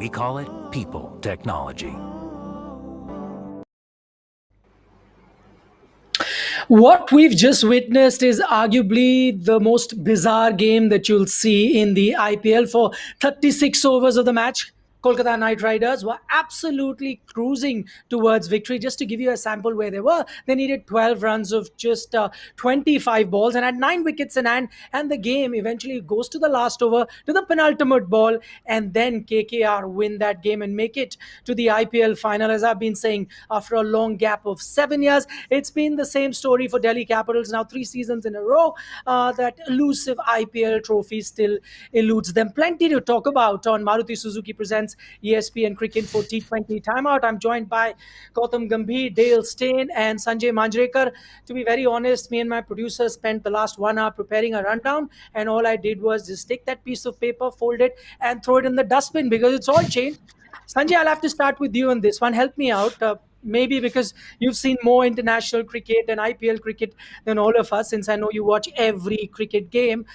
We call it people technology. What we've just witnessed is arguably the most bizarre game that you'll see in the IPL. For 36 overs of the match, Kolkata Knight Riders were absolutely cruising towards victory. Just to give you a sample where they were, they needed 12 runs of just 25 balls and had 9 wickets in hand. And the game eventually goes to the last over, to the penultimate ball, and then KKR win that game and make it to the IPL final. As I've been saying, after a long gap of 7 years, it's been the same story for Delhi Capitals now 3 seasons in a row. That elusive IPL trophy still eludes them. Plenty to talk about on Maruti Suzuki Presents ESPN Cricket for T20 Timeout. I'm joined by Gautam Gambhir, Dale Steyn, and Sanjay Manjrekar. To be very honest, me and my producer spent the last 1 hour preparing a rundown, and all I did was just take that piece of paper, fold it, and throw it in the dustbin because it's all changed. Sanjay, I'll have to start with you on this one. Help me out. Maybe because you've seen more international cricket and IPL cricket than all of us, since I know you watch every cricket game.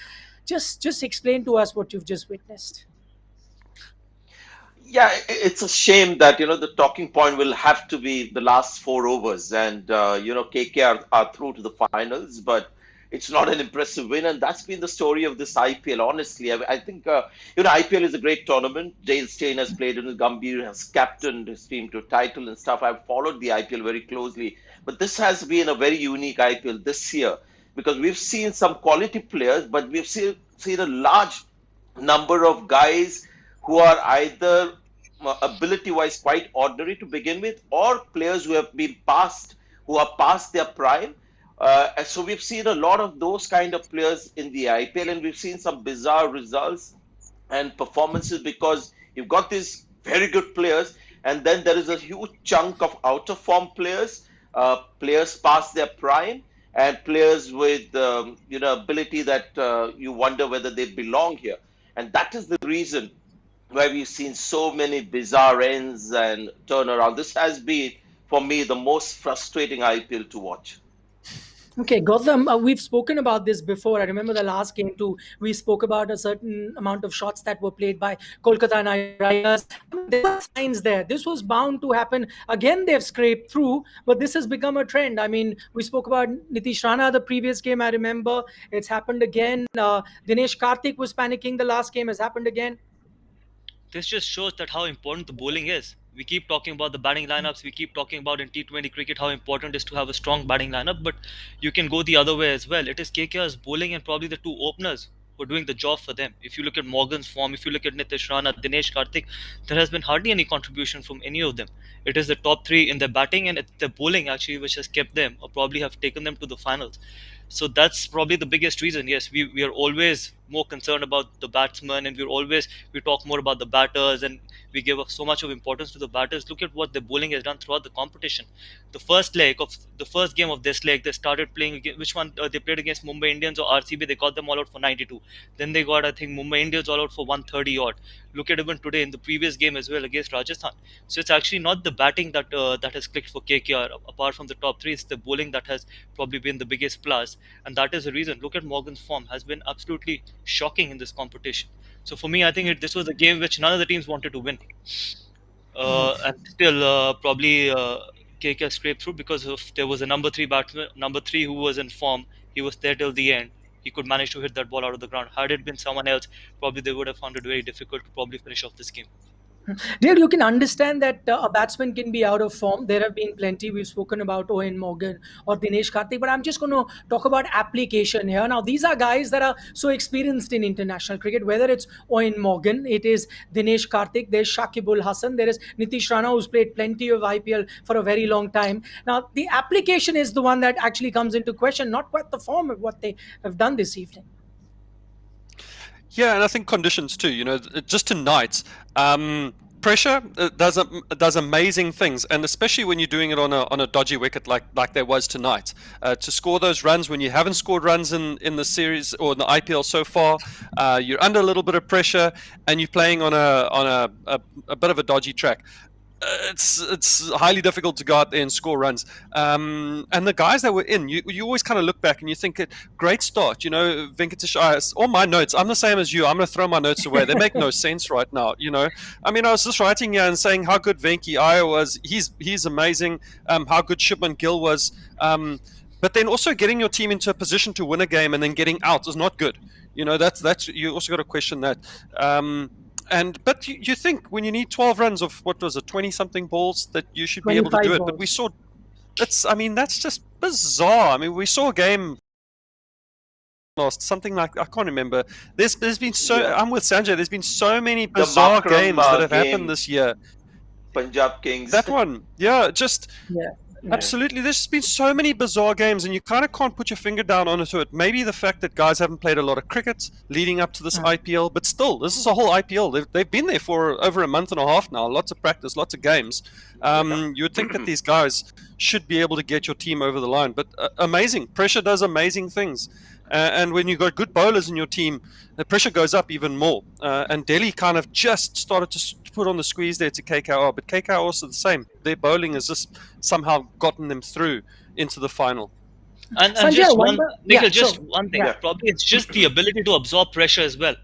Just explain to us what you've just witnessed. Yeah, it's a shame that the talking point will have to be the last 4 overs, and KKR are through to the finals, but it's not an impressive win, and that's been the story of this IPL. Honestly, I think IPL is a great tournament. Dale Steyn has played in it. Gambhir has captained his team to title and stuff. I've followed the IPL very closely, but this has been a very unique IPL this year because we've seen some quality players, but we've seen a large number of guys who are either ability-wise quite ordinary to begin with, or players who have been who are past their prime. And so we've seen a lot of those kind of players in the IPL, and we've seen some bizarre results and performances because you've got these very good players, and then there is a huge chunk of out-of-form players, players past their prime, and players with ability that you wonder whether they belong here. And that is the reason why we've seen so many bizarre ends and turnaround. This has been, for me, the most frustrating IPL to watch. Okay, Gautam, we've spoken about this before. I remember the last game too. We spoke about a certain amount of shots that were played by Kolkata Knight Riders. There were signs there. This was bound to happen. Again, they've scraped through, but this has become a trend. I mean, we spoke about Nitish Rana the previous game. I remember it's happened again. Dinesh Karthik was panicking the last game. Has happened again. This just shows that how important the bowling is. We keep talking about the batting lineups. We keep talking about in T20 cricket how important it is to have a strong batting lineup. But you can go the other way as well. It is KKR's bowling and probably the two openers who are doing the job for them. If you look at Morgan's form, if you look at Nitish Rana, Dinesh Karthik, there has been hardly any contribution from any of them. It is the top three in their batting and it's their bowling actually which has kept them or probably have taken them to the finals. So that's probably the biggest reason. Yes, we are always more concerned about the batsmen, and we talk more about the batters, and we give so much of importance to the batters. Look at what the bowling has done throughout the competition. The first game of this leg, they started playing which one they played against Mumbai Indians or RCB. They got them all out for 92. Then they got, I think, Mumbai Indians all out for 130 odd. Look at even today in the previous game as well against Rajasthan. So it's actually not the batting that has clicked for KKR. Apart from the top three, it's the bowling that has probably been the biggest plus, and that is the reason. Look at Morgan's form has been absolutely shocking in this competition. So for me, I think this was a game which none of the teams wanted to win, and still probably KKR scraped through because of there was a number three batsman, number three who was in form. He was there till the end. He could manage to hit that ball out of the ground. Had it been someone else, probably they would have found it very difficult to probably finish off this game. Dale, you can understand that a batsman can be out of form. There have been plenty. We've spoken about Owen Morgan or Dinesh Karthik, but I'm just going to talk about application here. Now, these are guys that are so experienced in international cricket, whether it's Owen Morgan, it is Dinesh Karthik, there's Shakibul Hasan, there is Nitish Rana, who's played plenty of IPL for a very long time. Now, the application is the one that actually comes into question, not quite the form of what they have done this evening. Yeah, and I think conditions too. Just tonight, pressure does amazing things, and especially when you're doing it on a dodgy wicket like there was tonight. To score those runs when you haven't scored runs in the series or in the IPL so far, you're under a little bit of pressure, and you're playing on a bit of a dodgy track. it's highly difficult to go out there and score runs. And the guys that were in, you always kind of look back and you think, great start. Venkatesh Iyer, all my notes, I'm the same as you. I'm going to throw my notes away. They make no sense right now. I mean, I was just writing here and saying how good Venky Iyer was. He's amazing. How good Shubman Gill was. But then also getting your team into a position to win a game and then getting out is not good. That's you also got to question that. But you think when you need 12 runs of what was it, 20-something balls, that you should be able to do it. But we saw, that's just bizarre. I mean, we saw a game lost something like, I can't remember. There's been I'm with Sanjay. There's been so many bizarre games that have happened this year. Punjab Kings. That one, absolutely. There's been so many bizarre games, and you kind of can't put your finger down onto it. Maybe the fact that guys haven't played a lot of cricket leading up to this IPL, but still, this is a whole IPL. They've been there for over a month and a half now. Lots of practice, lots of games. You would think that these guys should be able to get your team over the line, but amazing. Pressure does amazing things. And when you've got good bowlers in your team, the pressure goes up even more. And Delhi kind of just started to put on the squeeze there to KKR, but KKR also the same. Their bowling has just somehow gotten them through into the final. And Sanjay, just one thing. Yeah. Probably it's just the ability to absorb pressure as well.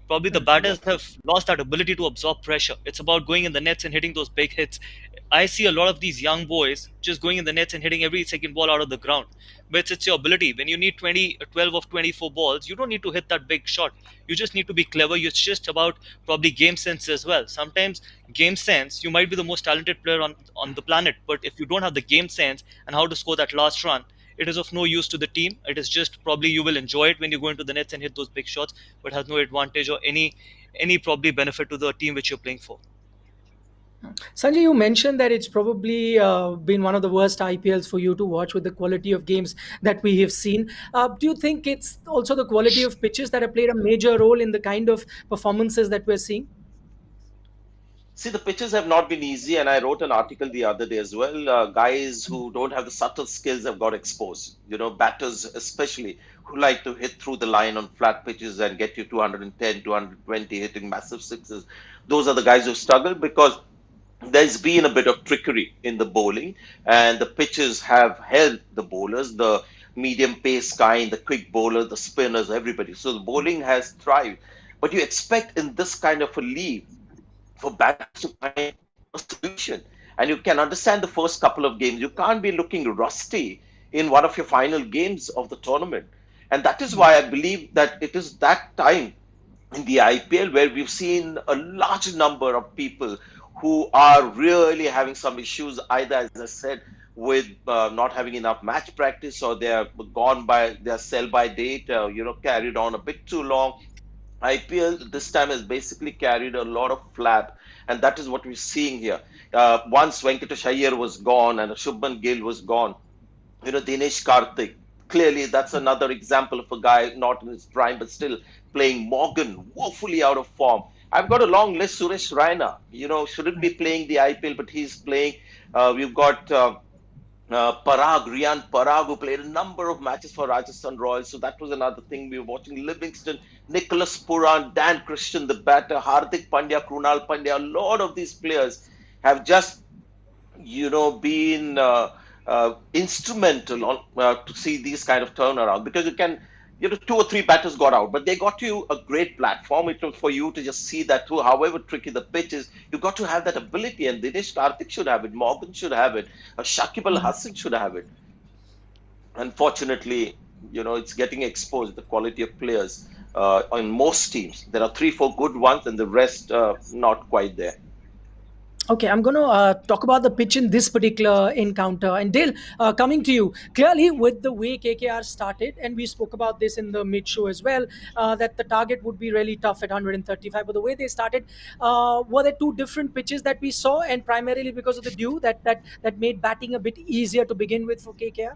Probably the batters have lost that ability to absorb pressure. It's about going in the nets and hitting those big hits. I see a lot of these young boys just going in the nets and hitting every second ball out of the ground. But it's your ability. When you need 12 of 24 balls, you don't need to hit that big shot. You just need to be clever. It's just about probably game sense as well. Sometimes game sense, you might be the most talented player on the planet, but if you don't have the game sense and how to score that last run, it is of no use to the team. It is just probably you will enjoy it when you go into the nets and hit those big shots, but has no advantage or any probably benefit to the team which you're playing for. Sanjay, you mentioned that it's probably been one of the worst IPLs for you to watch with the quality of games that we have seen. Do you think it's also the quality of pitches that have played a major role in the kind of performances that we're seeing? See, the pitches have not been easy, and I wrote an article the other day as well. Guys who don't have the subtle skills have got exposed. Batters especially, who like to hit through the line on flat pitches and get you 210, 220, hitting massive sixes. Those are the guys who struggle because there's been a bit of trickery in the bowling, and the pitches have held the bowlers, the medium pace kind, the quick bowler, the spinners, everybody. So the bowling has thrived. But you expect in this kind of a league for batters to find a solution. And you can understand the first couple of games. You can't be looking rusty in one of your final games of the tournament. And that is why I believe that it is that time in the IPL where we've seen a large number of people who are really having some issues, either, as I said, with not having enough match practice, or they're gone by their sell-by date, carried on a bit too long. IPL this time has basically carried a lot of flap, and that is what we're seeing here. Once Venkatesh Iyer was gone and Shubman Gill was gone, Dinesh Karthik, clearly that's another example of a guy not in his prime but still playing. Morgan, woefully out of form. I've got a long list. Suresh Raina, shouldn't be playing the IPL, but he's playing. We've got Rian Parag, who played a number of matches for Rajasthan Royals. So that was another thing. We were watching. Livingston, Nicholas Puran, Dan Christian, the batter, Hardik Pandya, Krunal Pandya. A lot of these players have just, been instrumental to see these kind of turnaround, because you can. 2 or 3 batters got out, but they got you a great platform. It was for you to just see that through, however tricky the pitch is, you got to have that ability. And Dinesh Karthik should have it, Morgan should have it, Shakib Al Hasan should have it. Unfortunately, it's getting exposed, the quality of players on most teams. There are 3-4 good ones, and the rest not quite there. Okay, I'm going to talk about the pitch in this particular encounter. And Dale, coming to you, clearly with the way KKR started, and we spoke about this in the mid-show as well, that the target would be really tough at 135. But the way they started, were there 2 different pitches that we saw, and primarily because of the dew that made batting a bit easier to begin with for KKR?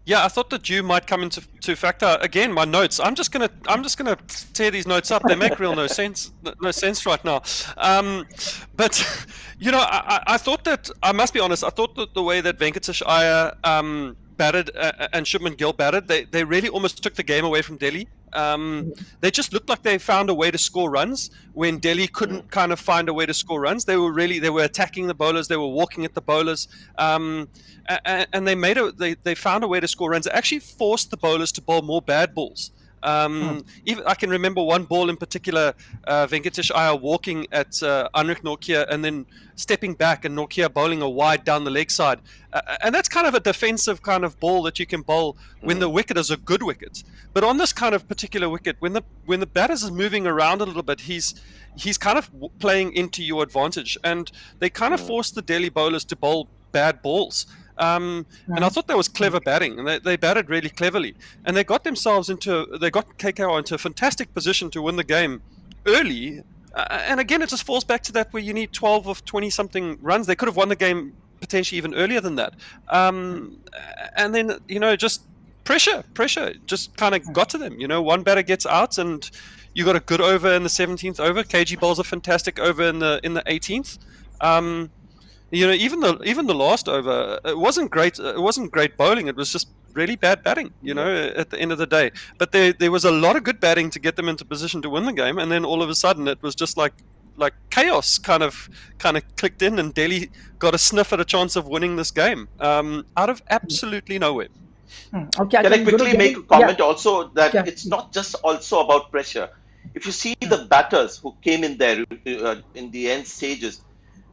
Yeah, I thought the dew might come into factor. Again, my notes. I'm just gonna tear these notes up. They make no sense right now. But I thought that, I must be honest, I thought that the way that Venkatesh Iyer batted and Shubman Gill batted, they really almost took the game away from Delhi. They just looked like they found a way to score runs when Delhi couldn't kind of find a way to score runs. They were attacking the bowlers, they were walking at the bowlers, and they found a way to score runs. They actually forced the bowlers to bowl more bad balls. Even I can remember one ball in particular, Venkatesh Iyer walking at Anrik Nortje and then stepping back and Nortje bowling a wide down the leg side. And that's kind of a defensive kind of ball that you can bowl when the wicket is a good wicket. But on this kind of particular wicket, when the batters is moving around a little bit, he's kind of playing into your advantage. And they kind of forced the Delhi bowlers to bowl bad balls. And I thought that was clever batting, and they batted really cleverly, and they got KKR into a fantastic position to win the game early. And again, it just falls back to that where you need 12 of 20 something runs. They could have won the game potentially even earlier than that. And then just pressure just kind of got to them. One batter gets out, and you got a good over in the 17th over. KG bowls a fantastic over in the 18th. Even the last over, it wasn't great. It wasn't great bowling. It was just really bad batting. At the end of the day. But there was a lot of good batting to get them into position to win the game, and then all of a sudden it was just like chaos kind of clicked in, and Delhi got a sniff at a chance of winning this game out of absolutely nowhere. Okay, Can I quickly make a comment also that Yeah. it's not just also about pressure. If you see the batters who came in there in the end stages,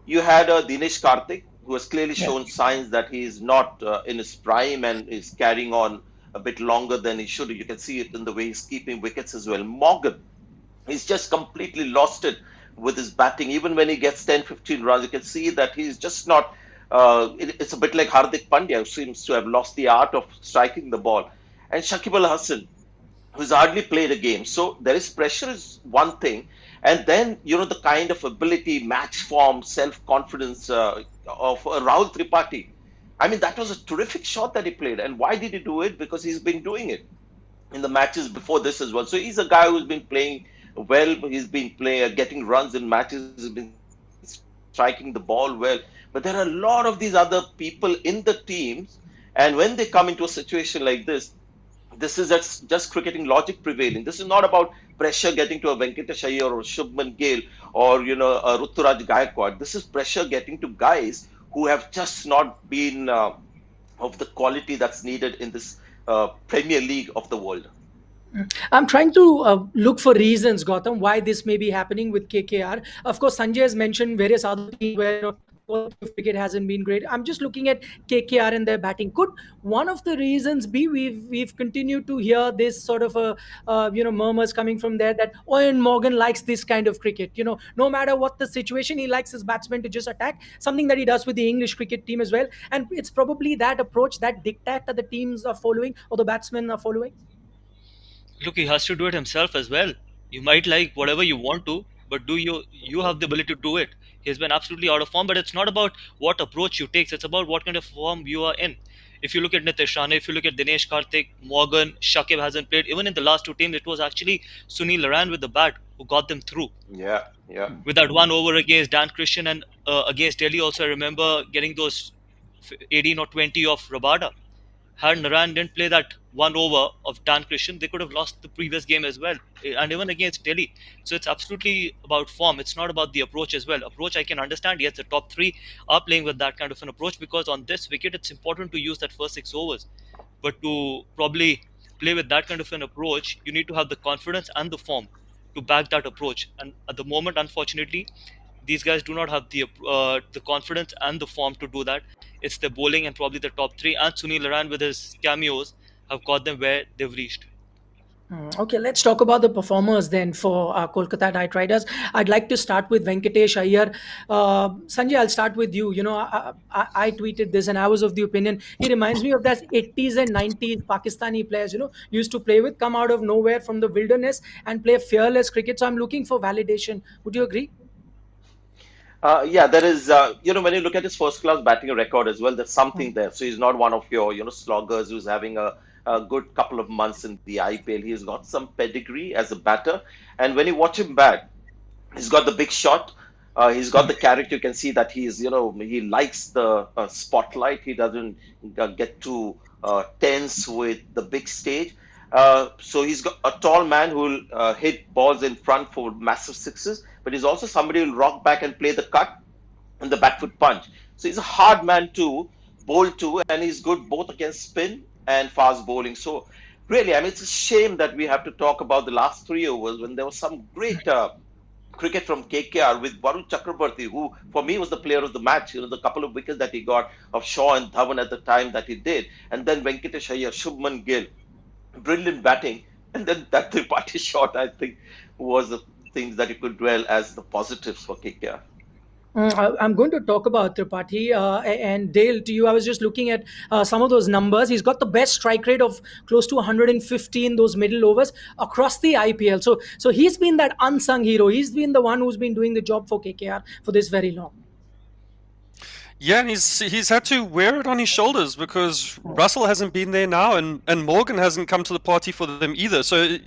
you had Dinesh Karthik, who has clearly shown signs that he is not in his prime and is carrying on a bit longer than he should. You can see it in the way he's keeping wickets as well. Morgan, he's just completely lost it with his batting. Even when he gets 10, 15 runs, you can see that he's just not. It's a bit like Hardik Pandya, who seems to have lost the art of striking the ball. And Shakib Al Hasan, who's hardly played a game. So there is pressure is one thing. And then, the kind of ability, match form, self-confidence of Rahul Tripathi. I mean, that was a terrific shot that he played. And why did he do it? Because he's been doing it in the matches before this as well. So he's a guy who's been playing well. He's been getting runs in matches. He's been striking the ball well. But there are a lot of these other people in the teams. And when they come into a situation like this is just cricketing logic prevailing. This is not about pressure getting to a Venkatesh Iyer or Shubman Gill or a Ruturaj Gaikwad. This is pressure getting to guys who have just not been of the quality that's needed in this Premier League of the world. I'm trying to look for reasons, Gautam, why this may be happening with KKR. Of course, Sanjay has mentioned various other teams where quality of cricket hasn't been great. I'm just looking at KKR and their batting. Could one of the reasons be we've continued to hear this sort of murmurs coming from there that Owen Morgan likes this kind of cricket. No matter what the situation, he likes his batsmen to just attack. Something that he does with the English cricket team as well. And it's probably that approach, that diktat that the teams are following or the batsmen are following. Look, he has to do it himself as well. You might like whatever you want to, but do you have the ability to do it? He's been absolutely out of form, but it's not about what approach you take. It's about what kind of form you are in. If you look at Nitish Rane, if you look at Dinesh Karthik, Morgan, Shakib hasn't played. Even in the last two teams, it was actually Sunil Laran with the bat who got them through. Yeah. With that one over against Dan Christian and against Delhi also, I remember getting those 18 or 20 of Rabada. Had Naran didn't play that one over of Dan Christian, they could have lost the previous game as well, and even against Delhi. So it's absolutely about form. It's not about the approach as well. Approach, I can understand. Yes, the top three are playing with that kind of an approach because on this wicket, it's important to use that first 6 overs. But to probably play with that kind of an approach, you need to have the confidence and the form to back that approach. And at the moment, unfortunately, these guys do not have the confidence and the form to do that. It's the bowling and probably the top three, and Sunil Laran with his cameos have got them where they've reached. Okay, let's talk about the performers then for Kolkata Knight Riders. I'd like to start with Venkatesh Iyer. Sanjay, I'll start with you. I tweeted this and I was of the opinion, he reminds me of that 80s and 90s Pakistani players, used to play with, come out of nowhere from the wilderness and play fearless cricket. So I'm looking for validation. Would you agree? There is, when you look at his first class batting record as well, there's something there. So he's not one of your, sloggers who's having a good couple of months in the IPL. He's got some pedigree as a batter. And when you watch him bat, he's got the big shot. He's got the character. You can see that he likes the spotlight. He doesn't get too tense with the big stage. So he's got a tall man who will hit balls in front for massive sixes, but he's also somebody who will rock back and play the cut and the back foot punch. So he's a hard man to bowl to, and he's good both against spin and fast bowling. So really, I mean, it's a shame that we have to talk about the last 3 overs when there was some great cricket from KKR with Varun Chakrabarti, who for me was the player of the match. The couple of wickets that he got of Shaw and Dhawan at the time that he did, and then Venkatesh Iyer, Shubman Gill, brilliant batting, and then that Tripathi shot, I think, was the things that you could dwell as the positives for KKR. I'm going to talk about Tripathi and Dale. To you, I was just looking at some of those numbers. He's got the best strike rate of close to 150 in those middle overs across the IPL. So he's been that unsung hero. He's been the one who's been doing the job for KKR for this very long. Yeah, and he's had to wear it on his shoulders because Russell hasn't been there now, and Morgan hasn't come to the party for them either. So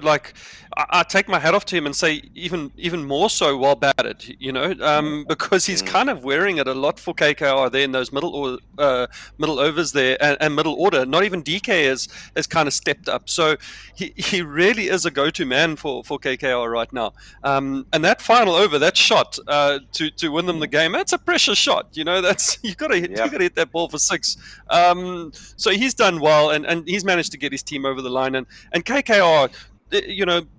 like I take my hat off to him and say even more so well batted, because he's kind of wearing it a lot for KKR there in those middle overs there and middle order. Not even DK has kind of stepped up, so he really is a go-to man for KKR right now. And that final over, that shot to win them the game, that's a pressure shot. That's you got to hit that ball for six. So he's done well, and he's managed to get his team over the line. And KKR,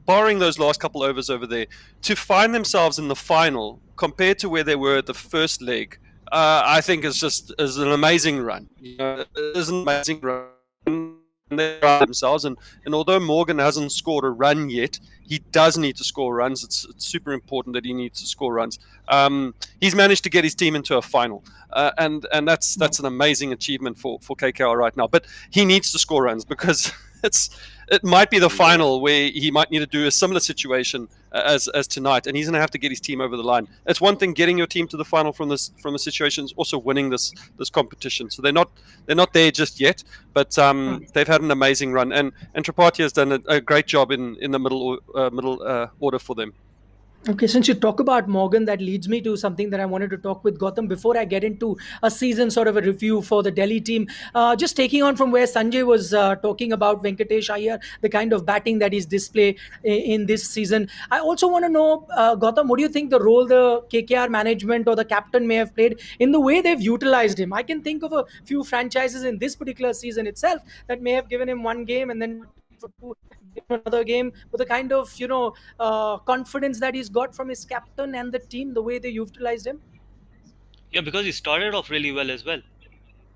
barring those last couple overs over there, to find themselves in the final compared to where they were at the first leg, I think is an amazing run. It is an amazing run. They themselves, and although Morgan hasn't scored a run yet, he does need to score runs. It's super important that he needs to score runs. He's managed to get his team into a final, and that's an amazing achievement for KKR right now. But he needs to score runs because it might be the final where he might need to do a similar situation as tonight, and he's going to have to get his team over the line. It's one thing getting your team to the final from the situation, it's also winning this competition. So they're not there just yet, but they've had an amazing run, and Tripathi has done a great job in the middle order for them. Okay, since you talk about Morgan, that leads me to something that I wanted to talk with Gautam before I get into a season sort of a review for the Delhi team. Just taking on from where Sanjay was talking about Venkatesh Iyer, the kind of batting that he's displayed in this season. I also want to know, Gautam, what do you think the role the KKR management or the captain may have played in the way they've utilized him? I can think of a few franchises in this particular season itself that may have given him one game and then for two, another game with the kind of confidence that he's got from his captain and the team, the way they utilized him. Yeah, because he started off really well as well.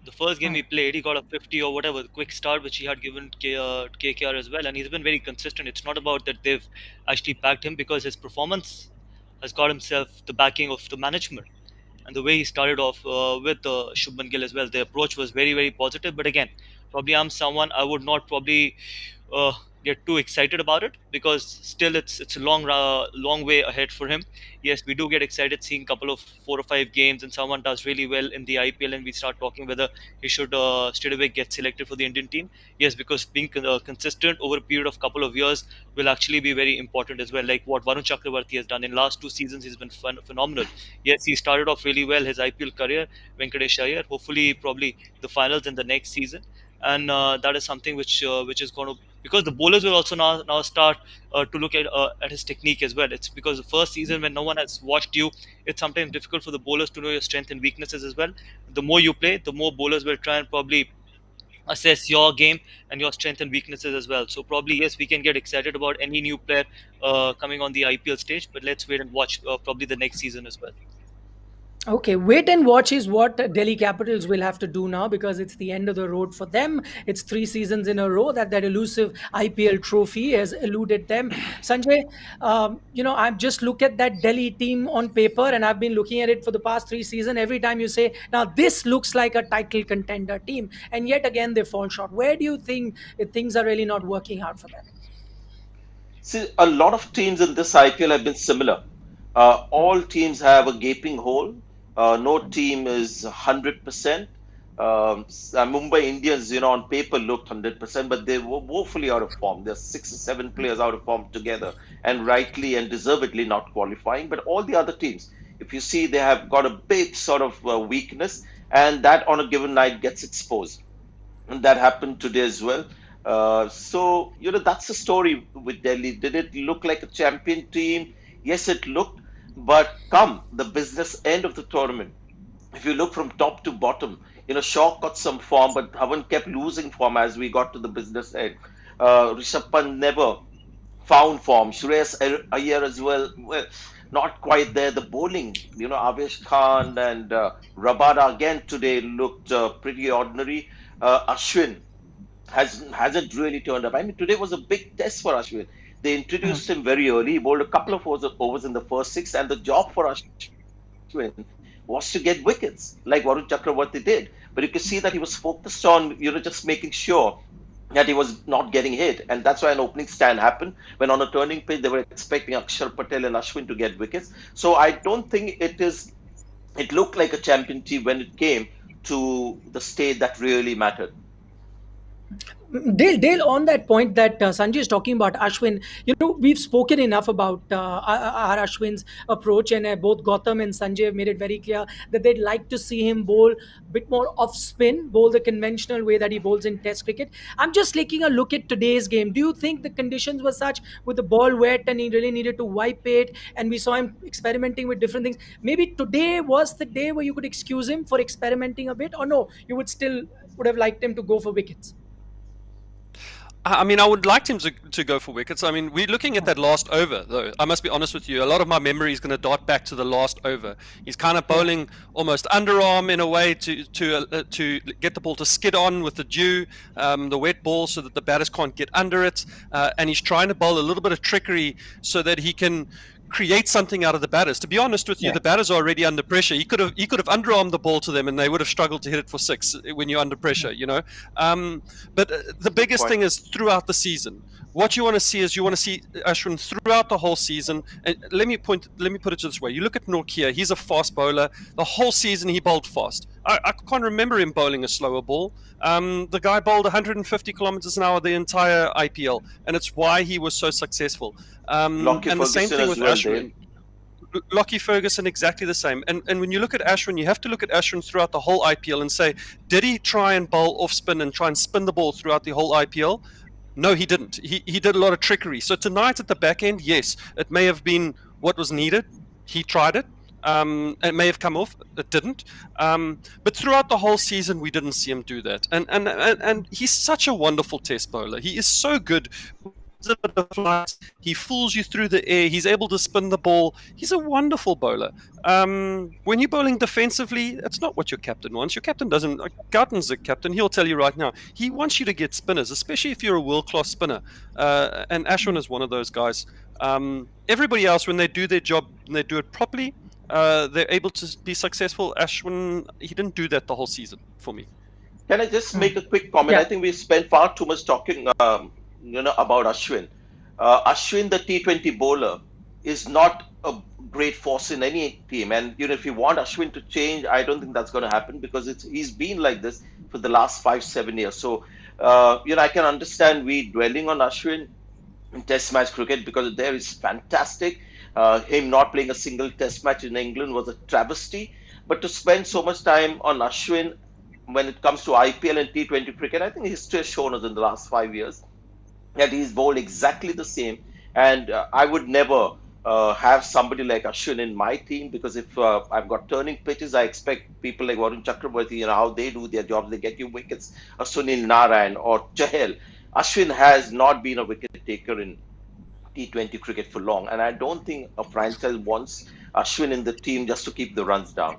The first game he played, he got a 50 or whatever, the quick start which he had given KKR as well, and he's been very consistent. It's not about that they've actually backed him, because his performance has got himself the backing of the management. And the way he started off with Shubman Gill as well, the approach was very, very positive. But again, probably I'm someone, I would not probably get too excited about it, because still it's a long way ahead for him. Yes, we do get excited seeing a couple of 4 or 5 games and someone does really well in the IPL, and we start talking whether he should straight away get selected for the Indian team. Yes, because being consistent over a period of couple of years will actually be very important as well. Like what Varun Chakrabarti has done in last 2 seasons, he's been phenomenal. Yes, he started off really well his IPL career. Venkatesh Iyer, hopefully probably the finals in the next season. And that is something which is going to, because the bowlers will also now start to look at his technique as well. It's because the first season when no one has watched you, it's sometimes difficult for the bowlers to know your strengths and weaknesses as well. The more you play, the more bowlers will try and probably assess your game and your strengths and weaknesses as well. So probably yes, we can get excited about any new player coming on the IPL stage, but let's wait and watch probably the next season as well. Okay, wait and watch is what Delhi Capitals will have to do now, because it's the end of the road for them. It's 3 seasons in a row that elusive IPL trophy has eluded them. Sanjay, I've just looked at that Delhi team on paper, and I've been looking at it for the past 3 seasons. Every time you say, now this looks like a title contender team, and yet again they fall short. Where do you think things are really not working out for them? See, a lot of teams in this IPL have been similar. All teams have a gaping hole. No team is 100%. Mumbai Indians, on paper looked 100%, but they were woefully out of form. There's 6 or 7 players out of form together, and rightly and deservedly not qualifying. But all the other teams, if you see, they have got a big sort of weakness, and that on a given night gets exposed. And that happened today as well. So, that's the story with Delhi. Did it look like a champion team? Yes, it looked. But come the business end of the tournament, if you look from top to bottom, Shaw got some form, but Dhawan kept losing form as we got to the business end. Rishabh Pant never found form. Shreyas Iyer as well, not quite there. The bowling, Avesh Khan and Rabada again today looked pretty ordinary. Ashwin hasn't really turned up. I mean, today was a big test for Ashwin. They introduced him very early. He bowled a couple of overs in the first six, and the job for Ashwin was to get wickets, like Varun Chakravarti did. But you could see that he was focused on, just making sure that he was not getting hit. And that's why an opening stand happened. When on a turning pitch, they were expecting Akshar Patel and Ashwin to get wickets. So I don't think it looked like a champion team when it came to the stage that really mattered. Dale, on that point that Sanjay is talking about Ashwin, we've spoken enough about our Ashwin's approach, and both Gautam and Sanjay have made it very clear that they'd like to see him bowl a bit more off spin, bowl the conventional way that he bowls in Test cricket. I'm just taking a look at today's game. Do you think the conditions were such with the ball wet and he really needed to wipe it, and we saw him experimenting with different things? Maybe today was the day where you could excuse him for experimenting a bit, or no, you would have liked him to go for wickets? I mean, I would like him to go for wickets. I mean, we're looking at that last over, though. I must be honest with you. A lot of my memory is going to dart back to the last over. He's kind of bowling almost underarm in a way to get the ball to skid on with the dew, the wet ball, so that the batters can't get under it. And he's trying to bowl a little bit of trickery so that he can create something out of the batters. To be honest with you, the batters are already under pressure. He could have underarmed the ball to them, and they would have struggled to hit it for six when you're under pressure. But the biggest thing is throughout the season. What you want to see is Ashwin throughout the whole season. And let me put it this way: you look at Norkia. He's a fast bowler. The whole season he bowled fast. I can't remember him bowling a slower ball. The guy bowled 150 kilometers an hour the entire IPL, and it's why he was so successful. And the same thing with Ashwin. Lockie Ferguson, exactly the same. And when you look at Ashwin, you have to look at Ashwin throughout the whole IPL and say, did he try and bowl off spin and try and spin the ball throughout the whole IPL? No, he didn't. He did a lot of trickery. So tonight at the back end, yes, it may have been what was needed. He tried it. It may have come off. It didn't. But throughout the whole season, we didn't see him do that. And he's such a wonderful test bowler. He is so good. He fools you through the air. He's able to spin the ball. He's a wonderful bowler. When you're bowling defensively, that's not what your captain wants. Your captain doesn't. Gautam's the captain. He'll tell you right now. He wants you to get spinners, especially if you're a world-class spinner. And Ashwin is one of those guys. Everybody else, when they do their job and they do it properly, they're able to be successful. Ashwin, he didn't do that the whole season for me. Can I just make a quick comment? Yeah. I think we spent far too much talking, about Ashwin. Ashwin, the T20 bowler, is not a great force in any team. And if you want Ashwin to change, I don't think that's going to happen because he's been like this for the last 5-7 years. So, I can understand we dwelling on Ashwin in Test match cricket because there is fantastic. Him not playing a single Test match in England was a travesty. But to spend so much time on Ashwin when it comes to IPL and T20 cricket, I think history has shown us in the last 5 years that he's bowled exactly the same. And I would never have somebody like Ashwin in my team because if I've got turning pitches, I expect people like Varun Chakravarti, how they do their jobs, they get you wickets, or Sunil Narayan or Chahal. Ashwin has not been a wicket taker in T20 cricket for long. And I don't think a franchise wants Ashwin in the team just to keep the runs down.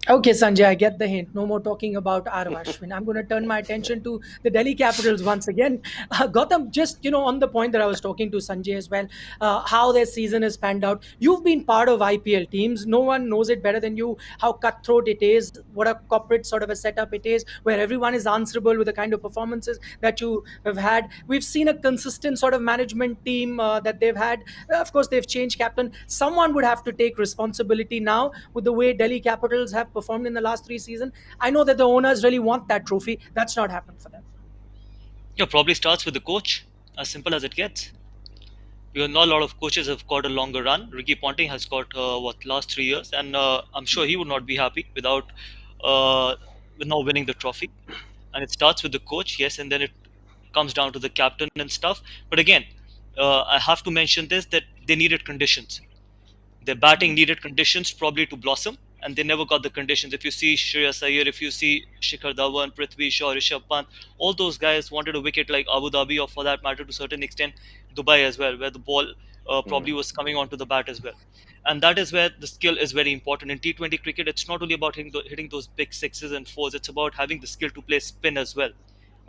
Okay, Sanjay, I get the hint. No more talking about R. Ashwin. I'm going to turn my attention to the Delhi Capitals once again. Gautam, just on the point that I was talking to Sanjay as well, how their season has panned out. You've been part of IPL teams. No one knows it better than you. How cutthroat it is. What a corporate sort of a setup it is, where everyone is answerable with the kind of performances that you have had. We've seen a consistent sort of management team that they've had. Of course, they've changed captain. Someone would have to take responsibility now with the way Delhi Capitals have performed in the last 3 seasons. I know that the owners really want that trophy. That's not happened for them. Yeah, probably starts with the coach. As simple as it gets. Not a lot of coaches have got a longer run. Ricky Ponting has got last 3 years, and I'm sure he would not be happy uh, with now winning the trophy. And it starts with the coach, yes, and then it comes down to the captain and stuff. But again, I have to mention this, that they needed conditions. Their batting needed conditions probably to blossom, and they never got the conditions. If you see Shreyas Iyer, if you see Shikhar Dhawan, Prithvi Shaw, Rishabh Pant, all those guys wanted a wicket like Abu Dhabi, or for that matter, to a certain extent, Dubai as well, where the ball probably was coming onto the bat as well. And that is where the skill is very important. In T20 cricket, it's not only about hitting those big sixes and fours, it's about having the skill to play spin as well.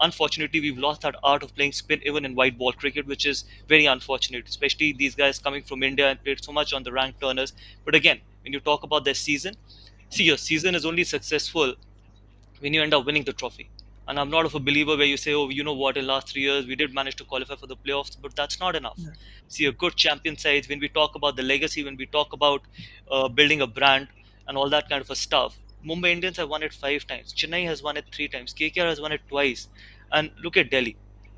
Unfortunately, we've lost that art of playing spin even in white ball cricket, which is very unfortunate, especially these guys coming from India and played so much on the rank turners. But again, when you talk about their season, see, your season is only successful when you end up winning the trophy. And I'm not of a believer where you say, oh, you know what, in last 3 years we did manage to qualify for the playoffs, but that's not enough. See, a good champion sides, when we talk about the legacy, when we talk about building a brand and all that kind of a stuff, Mumbai Indians have won it 5 times. Chennai has won it 3 times. KKR has won it twice. And look at Delhi.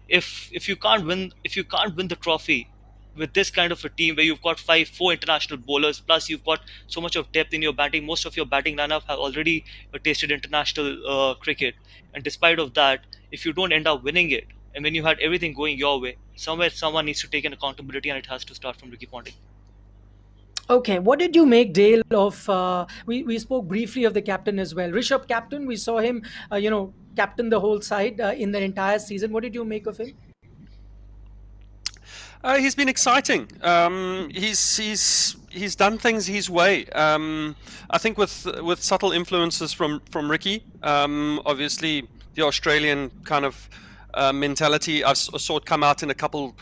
If you can't win the trophy with this kind of a team where you've got four international bowlers, plus you've got so much of depth in your batting, most of your batting lineup have already tasted international cricket, and despite of that, if you don't end up winning it, and when you had everything going your way, somewhere someone needs to take an accountability, and it has to start from Ricky Ponting. Okay, what did you make, Dale, of? We spoke briefly of the captain as well. Rishabh captain, we saw him, captain the whole side in the entire season. What did you make of him? He's been exciting. He's done things his way. I think with subtle influences from Ricky. Obviously, the Australian kind of mentality. I saw it come out in a couple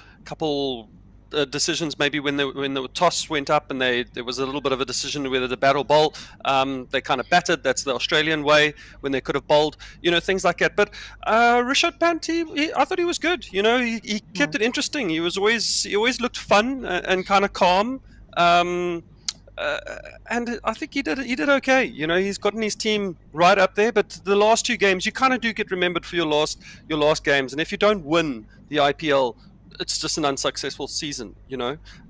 decisions. Maybe when the toss went up and there was a little bit of a decision whether to bat or bowl. They kind of batted. That's the Australian way when they could have bowled. Things like that. But Rishabh Pant, I thought he was good. He kept it interesting. He always looked fun and kind of calm. And I think he did okay. He's gotten his team right up there. But the last 2 games, you kind of do get remembered for your last games. And if you don't win the IPL, it's just an unsuccessful season,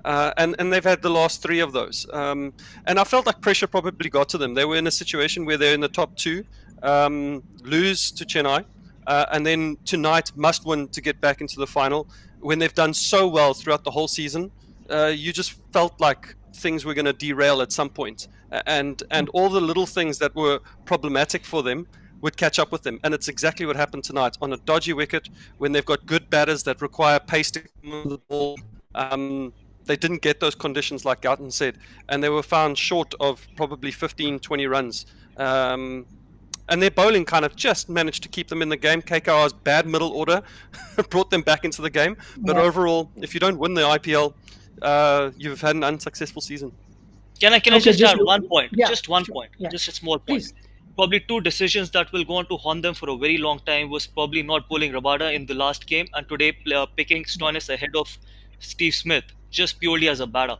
and they've had the last 3 of those. And I felt like pressure probably got to them. They were in a situation where they're in the top 2, lose to Chennai, and then tonight must win to get back into the final. When they've done so well throughout the whole season, you just felt like things were going to derail at some point, and all the little things that were problematic for them would catch up with them. And it's exactly what happened tonight on a dodgy wicket when they've got good batters that require pace to come on the ball. They didn't get those conditions like Gautam said, and they were found short of probably 15, 20 runs. And their bowling kind of just managed to keep them in the game. KKR's bad middle order brought them back into the game. But overall, if you don't win the IPL, you've had an unsuccessful season. Can I just add one point? Yeah, Just one sure. point. Yeah. Just a small point. Please. Probably 2 decisions that will go on to haunt them for a very long time was probably not bowling Rabada in the last game, and today picking Stoinis ahead of Steve Smith just purely as a batter.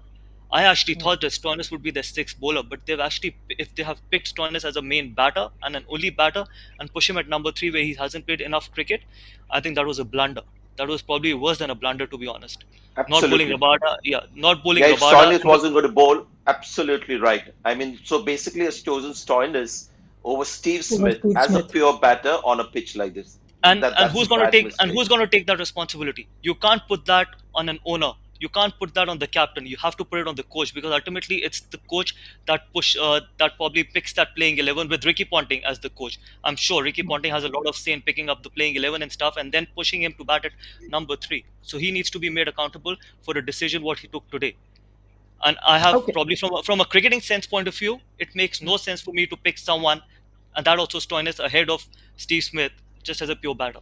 I actually thought that Stoinis would be their 6th bowler, but if they have picked Stoinis as a main batter and an only batter and push him at number 3 where he hasn't played enough cricket, I think that was a blunder. That was probably worse than a blunder, to be honest. Not bowling Absolutely. Rabada, not bowling Yeah, if Rabada. Stoinis wasn't going to bowl, absolutely right. I mean, so basically has chosen Stoinis over Steve Smith Steve as a Smith. pure batter on a pitch like this. and That's and a who's going to bad take mistake. that responsibility? You can't put that on an owner, you can't put that on the captain, you have to put it on the coach, because ultimately it's the coach that probably picks that playing 11 with Ricky Ponting as the coach. I'm sure Ricky Ponting has a lot of say in picking up the playing 11 and stuff, and then pushing him to bat at number 3, so he needs to be made accountable for the decision what he took today. And I have Okay. probably from a cricketing sense point of view, it makes no sense for me to pick someone, and that also Stoinis ahead of Steve Smith just as a pure batter.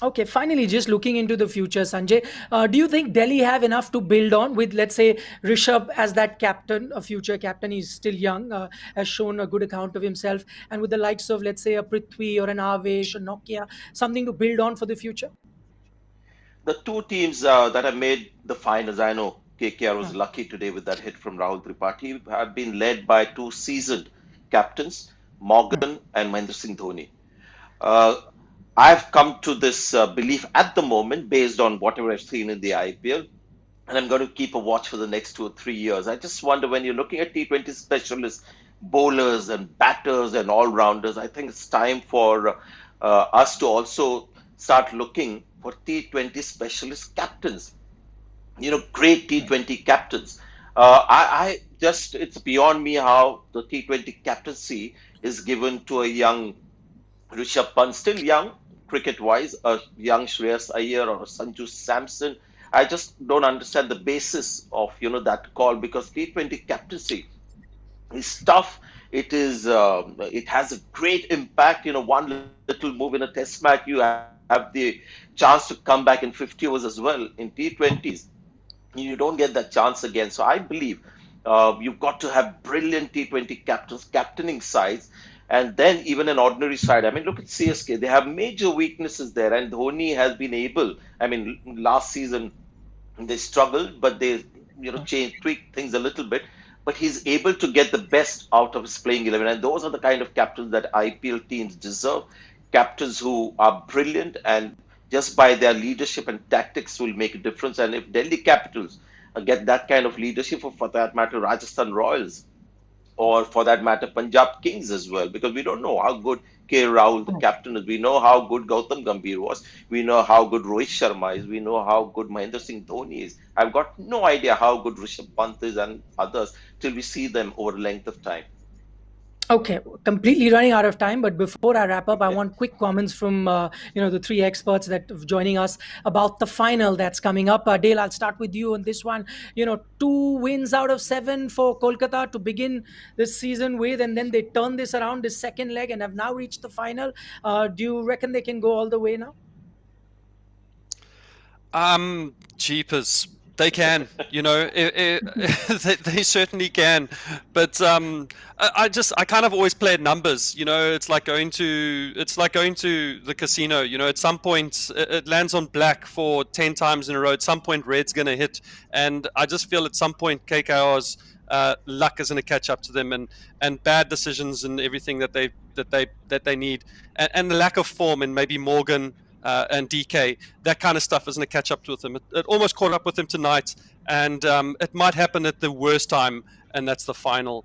Okay, finally, just looking into the future, Sanjay, do you think Delhi have enough to build on with, let's say, Rishabh as that captain, a future captain? He's still young, has shown a good account of himself, and with the likes of, let's say, a Prithvi or an Avesh or Nokia, something to build on for the future? The 2 teams that have made the finals, I know KKR was lucky today with that hit from Rahul Tripathi, have been led by 2 seasoned captains, Morgan and Mahendra Singh Dhoni. Uh, I've come to this belief at the moment, based on whatever I've seen in the IPL. and I'm going to keep a watch for the next 2 or 3 years. I just wonder, when you're looking at T20 specialists, bowlers and batters and all rounders, I think it's time for us to also start looking for T20 specialist captains. Great T20 captains. I just, it's beyond me how the T20 captaincy is given to a young Rishabh Pant, still young cricket wise, a young Shreyas Iyer or a Sanju Samson. I just don't understand the basis of that call, because T20 captaincy is tough. It has a great impact. One little move in a test match, you have the chance to come back in 50 overs as well. In T20s, you don't get that chance again. So I believe you've got to have brilliant T20 captains captaining sides, and then even an ordinary side. I mean, look at CSK; they have major weaknesses there, and Dhoni has been able. I mean, last season they struggled, but they tweaked things a little bit. But he's able to get the best out of his playing 11, and those are the kind of captains that IPL teams deserve. Captains who are brilliant and just by their leadership and tactics will make a difference. And if Delhi Capitals get that kind of leadership, or for that matter, Rajasthan Royals, or for that matter, Punjab Kings as well, because we don't know how good K. Rahul, the captain, is. We know how good Gautam Gambhir was. We know how good Rohit Sharma is. We know how good Mahendra Singh Dhoni is. I've got no idea how good Rishabh Pant is and others till we see them over a length of time. Okay, completely running out of time. But before I wrap up, I want quick comments from the three experts that are joining us about the final that's coming up. Dale, I'll start with you on this one. 2 wins out of 7 for Kolkata to begin this season with, and then they turn this around this second leg and have now reached the final. Do you reckon they can go all the way now? Jeepers, they can. They certainly can. But I kind of always play at numbers. It's like going to the casino. At some point it lands on black for 10 times in a row. At some point red's going to hit, and I just feel at some point KKR's luck is going to catch up to them, and bad decisions and everything that they need, and the lack of form, and maybe Morgan and DK, that kind of stuff is going to catch up with him. It almost caught up with him tonight, and it might happen at the worst time, and that's the final.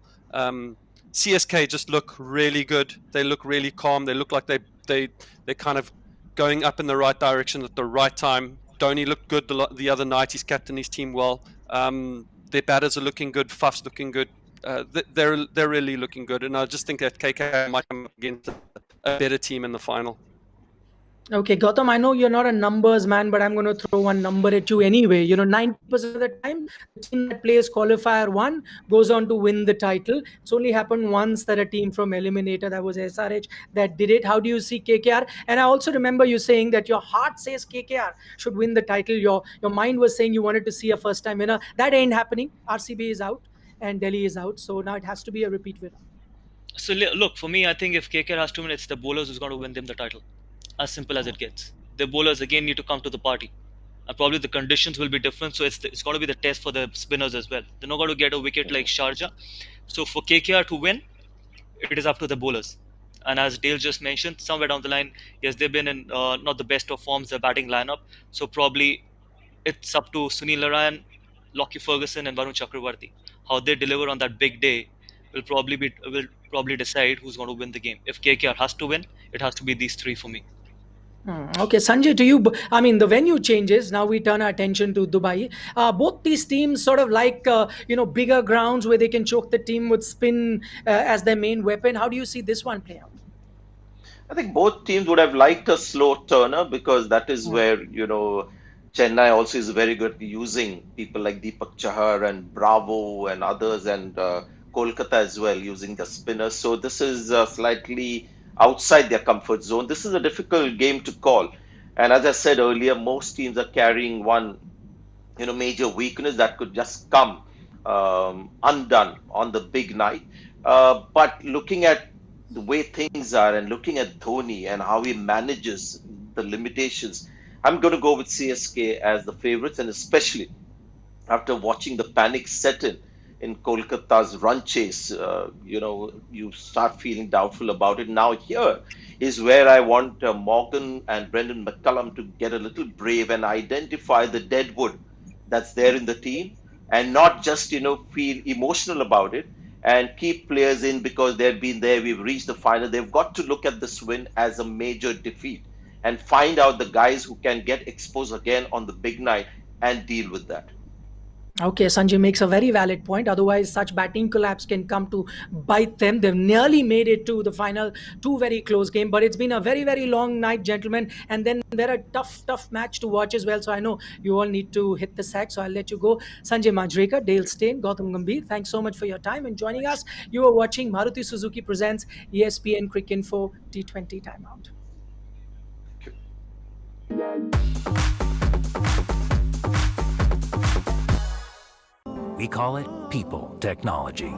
CSK just look really good. They look really calm. They look like they're kind of going up in the right direction at the right time. Dhoni looked good the other night. He's captained his team well. Their batters are looking good. Faf's looking good. They're really looking good, and I just think that KK might come up against a better team in the final. Okay, Gautam, I know you're not a numbers man, but I'm going to throw one number at you anyway. 90% of the time, the team that plays qualifier 1 goes on to win the title. It's only happened once that a team from Eliminator, that was SRH, that did it. How do you see KKR? And I also remember you saying that your heart says KKR should win the title. Your mind was saying you wanted to see a first-time winner. That ain't happening. RCB is out and Delhi is out. So now it has to be a repeat winner. So look, for me, I think if KKR has 2 minutes, the bowlers who's going to win them the title. As simple as it gets. The bowlers again need to come to the party, and probably the conditions will be different. So it's going to be the test for the spinners as well. They're not going to get a wicket like Sharjah. So for KKR to win, it is up to the bowlers. And as Dale just mentioned, somewhere down the line, yes, they've been in not the best of forms, their batting lineup. So probably it's up to Sunil Narayan, Lockie Ferguson, and Varun Chakravarti. How they deliver on that big day will probably decide who's going to win the game. If KKR has to win, it has to be these 3 for me. Okay, Sanjay, the venue changes. Now we turn our attention to Dubai. Both these teams sort of like, bigger grounds where they can choke the team with spin as their main weapon. How do you see this one play out? I think both teams would have liked a slow turner, because that is where, Chennai also is very good at using people like Deepak Chahar and Bravo and others, and Kolkata as well, using the spinners. So this is slightly outside their comfort zone. This is a difficult game to call. And as I said earlier, most teams are carrying one, major weakness that could just come undone on the big night. But looking at the way things are, and looking at Dhoni and how he manages the limitations, I'm going to go with CSK as the favorites, and especially after watching the panic set in Kolkata's run chase, you start feeling doubtful about it. Now here is where I want Morgan and Brendan McCullum to get a little brave and identify the deadwood that's there in the team, and not just, feel emotional about it and keep players in because they've been there, we've reached the final. They've got to look at this win as a major defeat and find out the guys who can get exposed again on the big night and deal with that. Okay, Sanjay makes a very valid point. Otherwise, such batting collapse can come to bite them. They've nearly made it to the final, two very close game, but it's been a very, very long night, gentlemen. And then they're a tough match to watch as well. So I know you all need to hit the sack. So I'll let you go. Sanjay Manjrekar, Dale Steyn, Gautam Gambhir, thanks so much for your time and joining us. You are watching Maruti Suzuki presents ESPN Cricket Info T20 Timeout. We call it people technology.